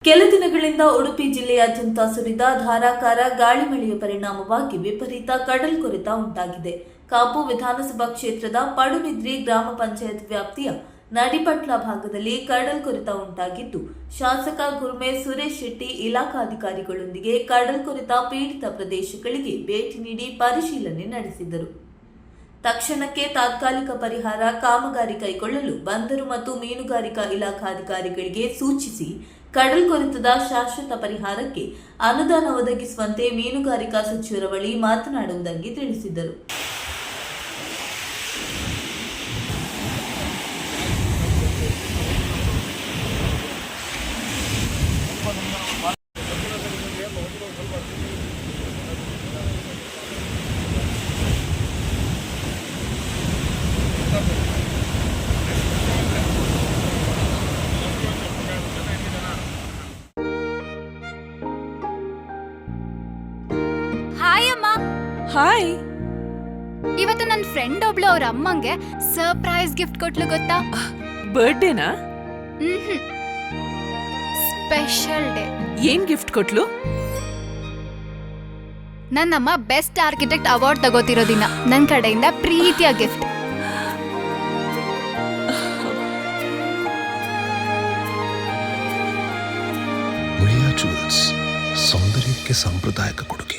ಕೆಲ ದಿನಗಳಿಂದ ಉಡುಪಿ ಜಿಲ್ಲೆಯಾದ್ಯಂತ ಸುರಿದ ಧಾರಾಕಾರ ಗಾಳಿ ಮಳೆಯ ಪರಿಣಾಮವಾಗಿ ವಿಪರೀತ ಕಡಲ್ಕೊರೆತ ಉಂಟಾಗಿದೆ. ಕಾಪು ವಿಧಾನಸಭಾ ಕ್ಷೇತ್ರದ ಪಡುಬಿದ್ರಿ ಗ್ರಾಮ ಪಂಚಾಯತ್ ವ್ಯಾಪ್ತಿಯ ನಡಿಪಟ್ಲ ಭಾಗದಲ್ಲಿ ಕಡಲ್ಕೊರೆತ ಉಂಟಾಗಿದ್ದು, ಶಾಸಕ ಗುರ್ಮೆ ಸುರೇಶ್ ಶೆಟ್ಟಿ ಇಲಾಖಾಧಿಕಾರಿಗಳೊಂದಿಗೆ ಕಡಲ್ಕೊರೆತ ಪೀಡಿತ ಪ್ರದೇಶಗಳಿಗೆ ಭೇಟಿ ನೀಡಿ ಪರಿಶೀಲನೆ ನಡೆಸಿದರು. ತಕ್ಷಣಕ್ಕೆ ತಾತ್ಕಾಲಿಕ ಪರಿಹಾರ ಕಾಮಗಾರಿ ಕೈಗೊಳ್ಳಲು ಬಂದರು ಮತ್ತು ಮೀನುಗಾರಿಕಾ ಇಲಾಖಾಧಿಕಾರಿಗಳಿಗೆ ಸೂಚಿಸಿ ಕಡಲ್ಕೊರೆತದ ಶಾಶ್ವತ ಪರಿಹಾರಕ್ಕೆ ಅನುದಾನ ಒದಗಿಸುವಂತೆ ಮೀನುಗಾರಿಕಾ ಸಚಿವರ ಬಳಿ ಮಾತನಾಡುವುದಾಗಿ ತಿಳಿಸಿದರು. ಹಾಯ್ ಅಮ್ಮ. ಹಾಯ್. ಇವತ್ತು ನನ್ನ ಫ್ರೆಂಡ್ ಒಬ್ಳು ಅವ್ರ ಅಮ್ಮಂಗೆ ಸರ್ಪ್ರೈಸ್ ಗಿಫ್ಟ್ ಕೊಟ್ಲು ಗೊತ್ತಾ? ಬರ್ಡೇನಾ? Special day. ಏನ್ ಗಿಫ್ಟ್ ಕೊಟ್ಲು? ನನ್ನಮ್ಮ ಬೆಸ್ಟ್ ಆರ್ಕಿಟೆಕ್ಟ್ ಅವಾರ್ಡ್ ತಗೋತಿರೋ ದಿನ ನನ್ನ ಕಡೆಯಿಂದ ಪ್ರೀತಿಯ ಗಿಫ್ಟ್. ಉಳಿಯಾ ಜುವೆಲ್ಸ್, ಸೌಂದರ್ಯಕ್ಕೆ ಸಾಂಪ್ರದಾಯಿಕ ಕೊಡುಗೆ.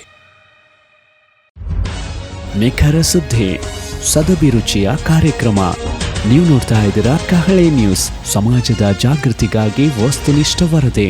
ನಿಖರ ಸುದ್ದಿ, ಸದಭಿರುಚಿಯ ಕಾರ್ಯಕ್ರಮ. ನೀವು ನೋಡ್ತಾ ಇದ್ದೀರಾ ಕಹಳೆ ನ್ಯೂಸ್, ಸಮಾಜದ ಜಾಗೃತಿಗಾಗಿ ವಸ್ತುನಿಷ್ಠ ವರದಿ.